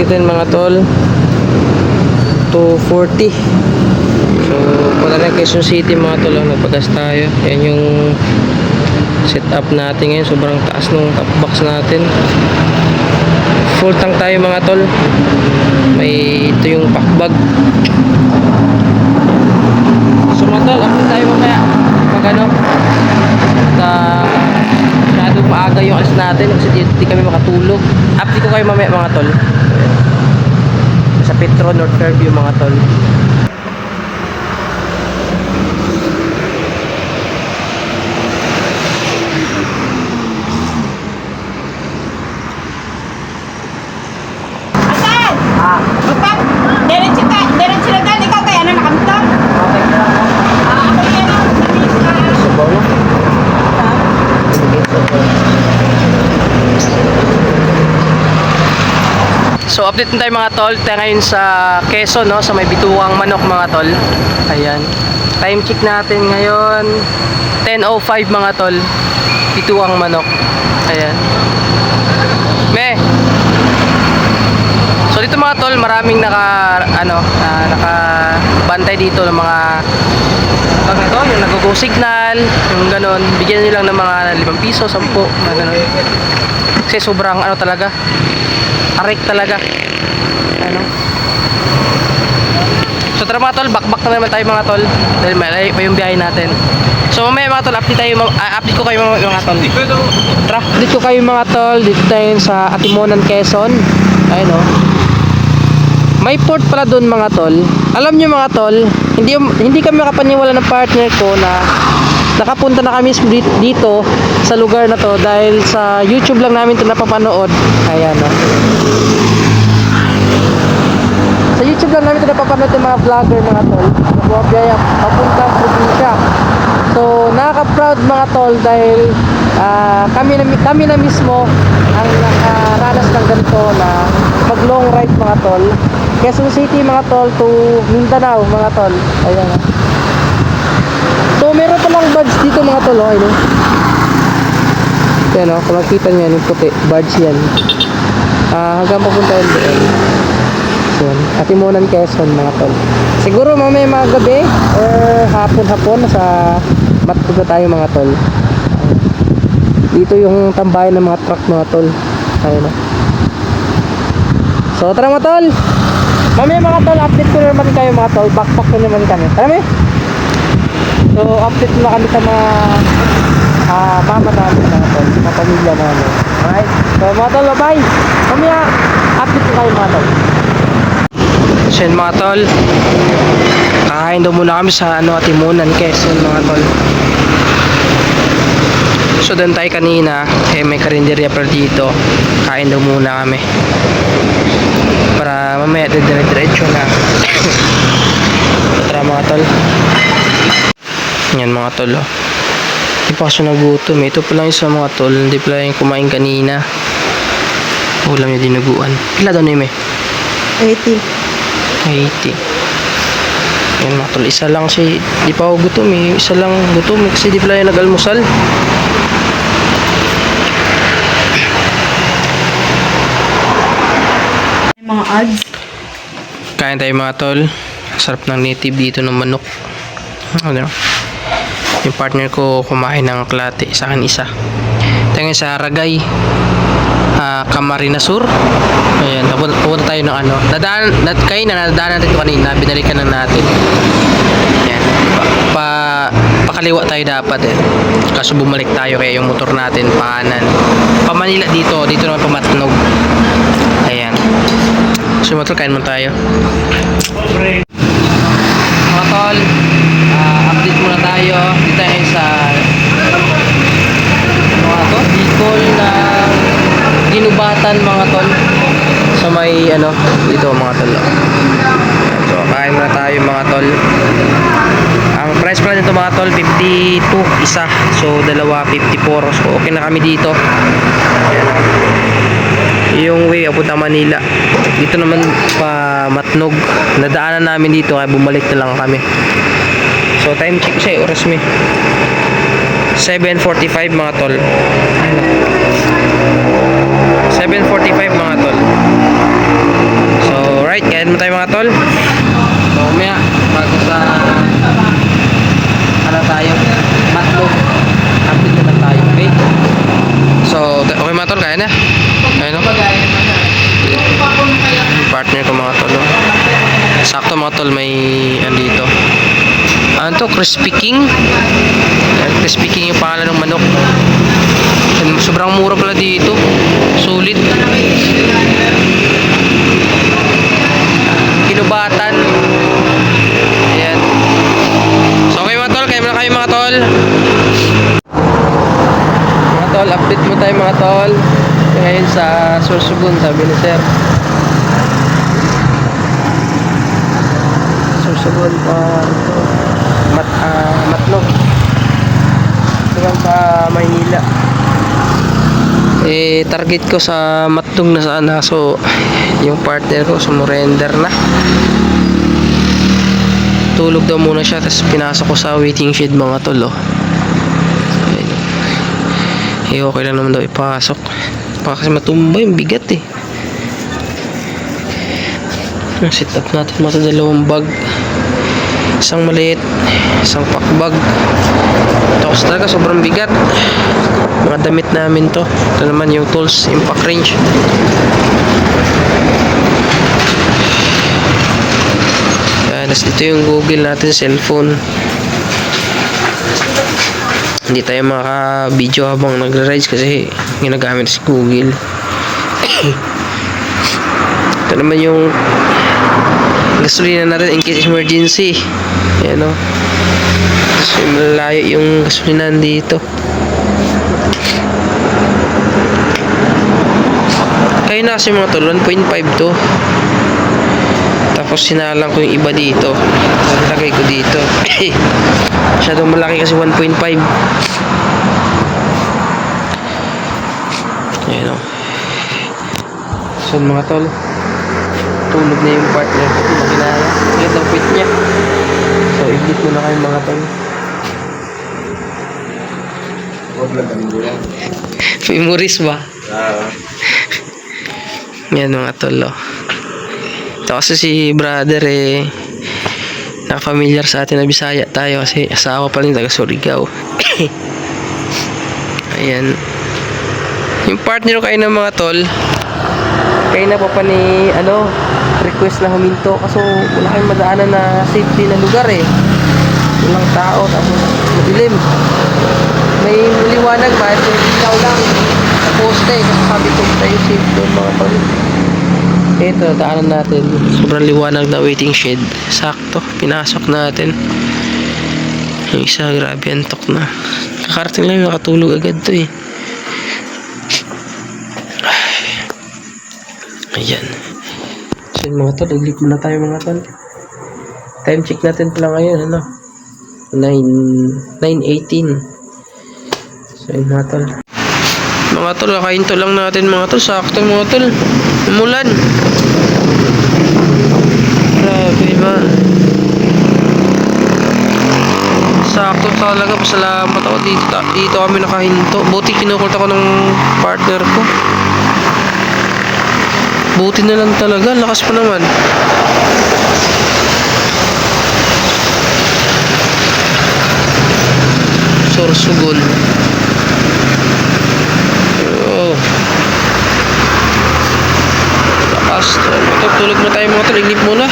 natin mga tol, 240. So punta na Quezon City mga tol. Nagpagas tayo. Yan yung setup natin ngayon. Sobrang taas nung top box natin. Full tank tayo mga tol. May ito yung pack bag. So mga tol, upload tayo mamaya pag ano, masyadong maaga yung alis natin kasi di kami makatulog. Update ko kayo mamaya mga tol. Sa Petro North Fairview mga tol. Diretso na dahil ikaw kaya na nakamtang. Ako yan ang sabihin ka. So update na tayo mga tol. Tayo ngayon sa Quezon, no? Sa may bituang manok mga tol. Ayan. Time check natin ngayon 10:05 mga tol. Bituang manok. Ayan. Me. So dito mga tol, maraming nakabantay dito ng mga pag ito, yung nag-go signal, yung ganon. Bigyan nyo lang ng mga 5 piso, 10, mga ganon. Kasi sobrang talaga, arik talaga. Ano? So tara mga tol, back na naman tayo mga tol. Dahil may yung biyahe natin. So mamaya mga tol, update ko kayo mga tol. Tara, update ko kayo mga tol. Dito tayo sa Atimonan, Quezon. Ayun o. May port pala doon mga tol. Alam nyo mga tol, hindi kami makapaniwala ng partner ko na nakapunta na kami dito sa lugar na to dahil sa YouTube lang namin ito napapanood. Ayan o. Sa YouTube lang namin ito napapanood ng mga vlogger mga tol. Nagbuwabiyaya papuntang probinsya. So nakaka-proud mga tol dahil kami na mismo ang nakaranas ng ganito na mag long ride mga tol. Quezon City mga tol to Mindanao mga tol. Ayan. So meron palang badge dito mga tol. Ayun. Yan o, kung makikita nyo yan yung puti, badge yan. Hanggang papunta yan doon. So yan, Atimonan, Quezon mga tol. Siguro mamaya mga gabi or hapon sa matutog na tayo mga tol. Dito yung tambayan ng mga truck mga tol. Ayun o. So tara mga tol. Mamaya mga tol, update ko naman kayo mga tol. Backpack ko naman kami. Tara mo. So update na kami sa mga mama namin mga tol, mga pamilya namin. Alright. So mga tol, bye. Mamaya update ko kayo mga tol. So yun mga tol, kakain daw muna kami sa Atimonan, Quezon mga tol. So doon tayo kanina, may karinderya pa dito. Kain daw muna kami para mamaya diretso na. Tara mga tol. Yan mga tol. Hindi pa kasi nagutom. Ito pa lang isa mga tol. Hindi pala yung kumain kanina. Ulam niya dinuguan. Pila daw na yun 80. 80. Yan mga tol. Isa lang si di pa ako gutom eh. Isa lang gutom kasi di pala yung nag-almusal. Mga ads. Kain tayo mga tol. Sarap ng native dito ng manok. Ano? Yung partner ko kumain ng klate, sa akin isa. Tayo sa Ragay, Camarines Sur. Ayan, pupunta tayo ng nadaanan natin ito kanina, binalikan na natin. Ayan, pakaliwa tayo dapat eh. Kaso bumalik tayo kaya yung motor natin paanan. Pa Manila dito naman pa Matnog. Ayan. So motor, kain mo tayo. Mga tol, update muna tayo. Dito tayo sa Bicol na Ginubatan mga tol. Sa may dito mga tol. So kain muna tayo mga tol. Ang price pala nito mga tol 52 isa. So dalawa 54. So okay na kami dito. Ayan. Yung way papunta Manila. Dito naman pa Matnog. Nadaanan namin dito kaya bumalik na lang kami. So time check siya oras mi 7:45 mga tol. 7:45 mga tol. mga tol, kaya na. Ayun o. Bagay naman na. Yung pakon kaya. Partner ko mga tol. Sakto mga tol, may ano dito. Ano to? Crispy King. Yan, Crispy King yung pangalan ng manok. Yan, sobrang mura pala dito. Sulit. Kinubatan. Ayan. So okay mga tol, kaya muna kayo mga tol. Mga tol, update mo tayo mga tol. Ngayon sa Sorsogon, sabi ni sir. Sorsogon pa Matlog. Sorsogon pa Maynila. Target ko sa Matlog na sana. So, yung partner ko sumurrender na. Tulog daw muna siya, tapos pinasok ko sa waiting shed mga tol. Okay lang naman daw ipasok. Baka kasi matumba yung bigat eh. Set up natin mga tol, dalawang bag. Isang maliit, isang pack bag. Tapos talaga sobrang bigat. Mga damit namin to. Ito naman yung tools, impact range. Yan, tapos dito yung Google natin, cellphone. Hindi tayo maka-video habang nagra-rides kasi ginagamit si Google. Ito naman yung gasolina natin in case emergency. Ayan o. So, malayo yung gasolina dito. Kayo na kasi mga tol, 1.5 to. Tapos sinalang ko yung iba dito. Nalagay ko dito. Masyadong malaki kasi 1.5. Ayan o. So mga tol, tulog na yung partner ko. Makinaya. Ito ang quit niya. So edit mo na kayo mga tol. Huwag lang kami nila. Memories ba? Yan mga tol o. Ito kasi si brother nakafamiliar sa atin na Bisaya tayo kasi asawa pa rin taga Surigao. Ayan. Yung partner ko kayo ng mga tol, kayo na pa ni request na huminto kasi wala kayong madaanan na safety na lugar walang tao tapos madilim, may liwanag ba ito ilaw lang sa poste kasi sabi ko tayo safe doon mga tol. Ito, daanan natin. Sobrang liwanag na waiting shed. Sakto, pinasok natin. Yung isa, grabe, antok na. Kakarating lang, nakatulog agad to Ayan. So yun mga tol, ulit muna tayo mga tol. Time check natin pala ngayon, 9:18. So yun mga tol. Mga tol, kakainto lang natin mga tol. Sakto mga tol. Umulan. Grabe ba? Sakto talaga. Pasalamat ako dito kami nakahinto. Buti kinukult ako ng partner ko. Buti na lang talaga. Lakas pa naman. Sorsogon. Lakas. Tulog na tayo mga tol. Ignip muna.